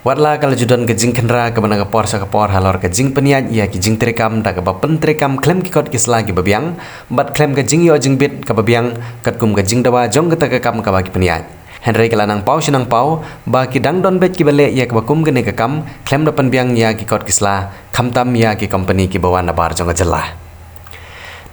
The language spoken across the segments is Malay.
Watla kalau judon ke jing kendra ke mana ke por sa ke por halor ke jing peniat ia ke jing terekam da ke bapen terekam klaim ki kot kisla ki babiang bat klaim ke jing yo jing bit ke babiang kat kum ke jing dawa jong ke tekam ke bagi peniat Henry ke lanang pau sinang pau ba ki dang don bet ki bale ia ke bakum ke ne ke kam klaim da pen biang ia ki kot kisla khamtam ia ki company ki bawan bar jong ke jelah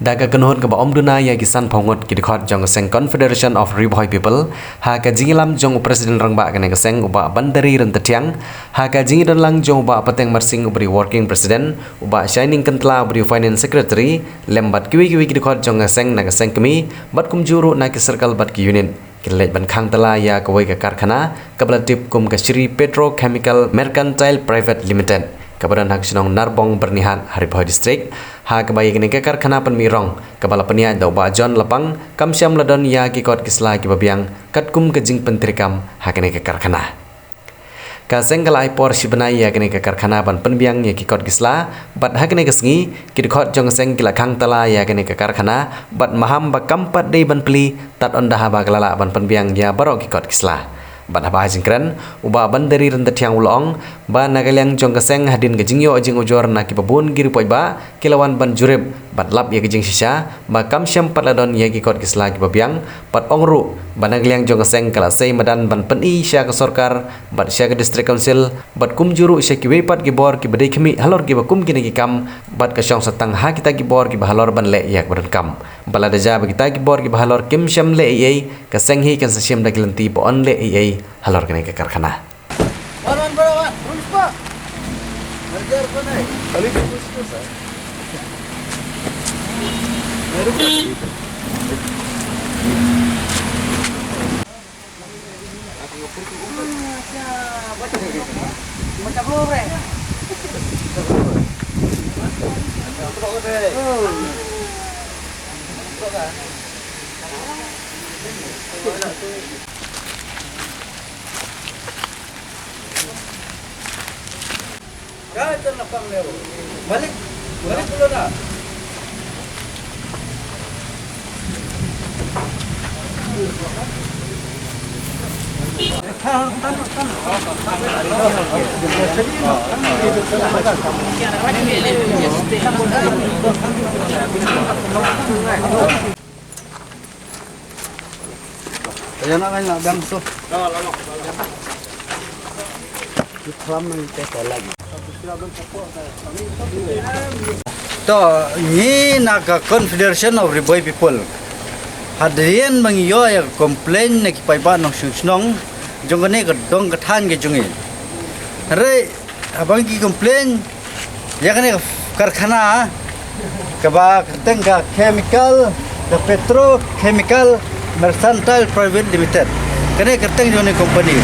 Daga kenuhun ke ba omduna ya kisan pongot ki dikhot jong seng Confederation of Riboy People ha ka jingilam jong presiden rangba kene ke seng uba bandari ren tetiang ha ka jingidon lang jong uba pateng marsing ubri working president uba shining kentla ubri finance secretary lembat kiwi ki dikhot jong seng na ke seng kemi bat kum juru na ki circle bat ki unit kilej ban khang tala ya ka wai ka karkhana kablatip kum ka Shri Petrochemical Mercantile Private Limited Kabaran hak sinong Narbong Bernihan Hariboy District ha kebayi kini ke karkhana penmirong kepala peniat dau ba John Lepang kamsiam ladon ya ki kot kisla ki babiang katkum ke jing pentrikam ha kini ke karkhana ka senggalai por sibenai ya kini ke karkhana ban penbiang ya ki kot kisla bat ha kini ke sengi ki dikhot jong seng kila khang tala ya kini ke karkhana bat maham ba kampat dei ban pli tat ondah ba kelala ban penbiang ya barok ki kot kisla ban haba jingkran uba bandari ren tiang ulong ba nagaliang jong keseng hadin ke jingyo jing ujor na ki babun giri poi ba kilawan ban jurib bat lap ya ke jing sisa ba kamsyam patladon ya ki kot kisla ki babiang pat ongru ba nagaliang jong keseng kala sei madan ban peni sya ke sorkar bat sya ke district council bat kum juru sya ki wepat ki bor ki bedai khmi halor ki bakum ki ne ki kam bat ka syong satang ha kita ki bor ki bahalor ban le ya badan kam bala daja ba kita ki bor ki bahalor kim syam le ei ka seng hi kan sasyam da kilenti bo on le ei halor kene ke karkhana Wan barawan rulis pak ngerjar apa nih kali rulis sir macam apa bre Jangan lapang leo. Balik dulu dah. Ayan na kayo na bangso. Ikram ng teka lagi. To ni naga Confederation of Riboy People. Hadirin mangiyo ya komplain na kipaiba ng susnong jongane ka dong kathan ke jungi. Re abang ki komplain ya kane karkhana ka ba tengka chemical the Petrochemical Mercantile Private Limited. Kane kerteng jone company.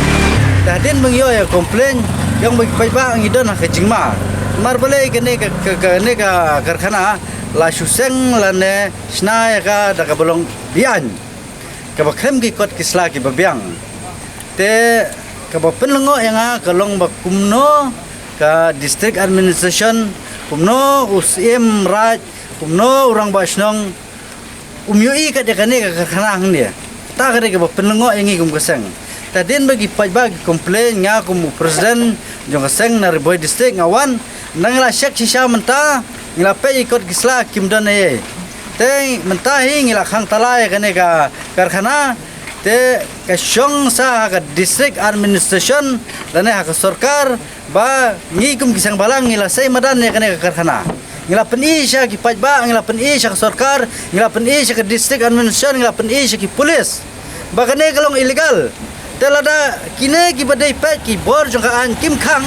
Hadirin mangiyo ya komplain yang bagi-bagi ang idon ke jingma marbale kene ka karkhana la suseng lane snaya ka daga bolong bian ka bakrem ki kot kisla ki babiang te ka bapenlengo yang kalong bakumno ka district administration kumno usim raj kumno urang basnong umyui ka de kane ka karkhana hang ta ka de ka bapenlengo yang igum keseng tadin bagi pajbag komplain nga kumu presiden jong seng na Riboy district ngawan nangla syek sisa menta ngila pe ikot kisla kimdan ye te menta hi ngila khang talai kane ka karkhana te ka syong sa ka district administration dane ha ka sarkar ba ngikum kisang balang ngila sei madan ye kane ka karkhana ngila peni sya ki pajba ngila peni sya ka sarkar ngila peni sya ka district administration ngila peni sya ki polis ba kane kalong illegal telada kine ki badai pet ki bor jong ka an kim khang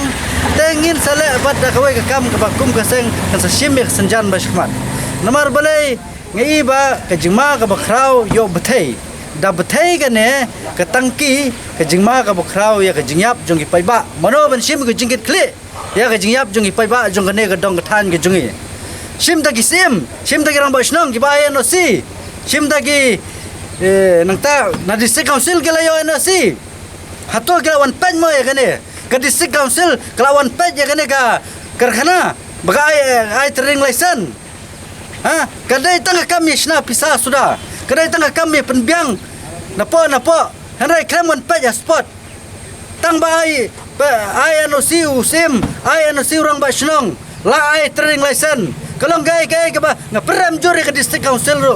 tengin sale abad da kawai ka kam ka bakum ka seng kan sa shimik sanjan bashkmat namar balai ngai ba ka jingma ka bakrau yo bethai da bethai ka ne ka tangki ka jingma ka bakrau ya ka jingyap jong ki paiba mano ban shim ka jingkit kle ya ka jingyap jong ki paiba jong ka ne ka dong ka than ka jongi shim ta ki shim ta ki rang bashnong ki ba no si shim ta ki nangta na district council gelayo NOC hato gelawan pen mo ya kane ka district council gelawan pen ya kane ka karkhana baga ai training license ha kadai tanga kami sna pisa sudah kadai tanga kami penbiang napo hanai kremon pen ya spot tang bai ai NOC usim ai NOC orang basnong la ai training license kalau gai ke ba ngaperam juri ke district council ro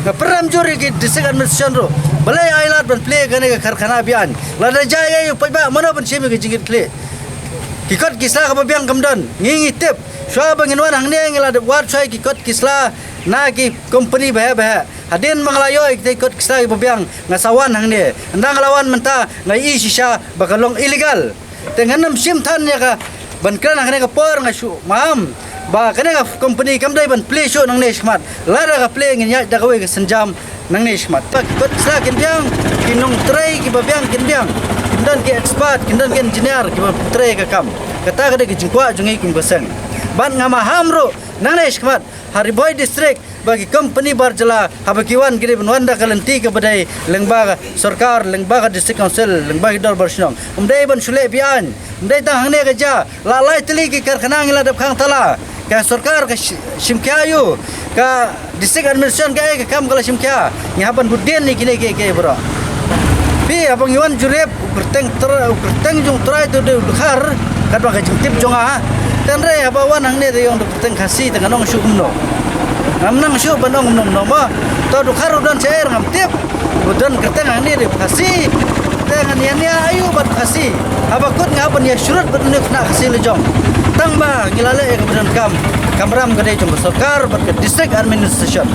ngaperam juri ke district administration ro balai ai lat ban play gane ke karkhana bian la da jaya yu pai ba mana ban chemi ke jingit kle kikot kisla ka biang kamdan ngingi tip swa bangin wan hang ne ngila de wat chai kikot kisla na ki company bah hadin manglayo ikot kisla ki biang ngasawan hang ne ndang lawan menta ngai shisha bakalong illegal dengan nam sim than ya ka ban kran hang ne ka por ngasu mam ba kana ka company kam dai ban play show nang ne smart lara ka play ngin ya da ka we ka senjam nang ne smart ta kikot kisla kin biang kinong tray ki biang kin biang kindan ke expert kindan ke engineer ki tray ka kam kata ka de ki jingkwa jungi kum basang ban ngama hamro nang ne smart Hariboy district bagi company barjala habakiwan giri benwanda kalanti ke badai lengbaga sarkar lengbaga district council lengbaga dor barsinong umdai ban sule bian umdai tang hangne gaja lalai teli ki karkhana ngila dap khang tala ka sarkar ka simkyayu ka district administration ka kam kala simkya nyaban budden ni kine ke bro bi abang yuan jurep ukurteng jung trai tu de khar kadwa ka jingtip jonga dan re abawan hang ne de yong ukurteng khasi tengah nong syumno ngamnang syu banong nom noma to du kharu dan chair ngam tip udan kerteng hang ne de khasi tengan ya ayu bat khasi abakut ngapan ya syurut bernik nak khasi lejong tang ba ngilale ke badan kamram gade jong sarkar bat district administration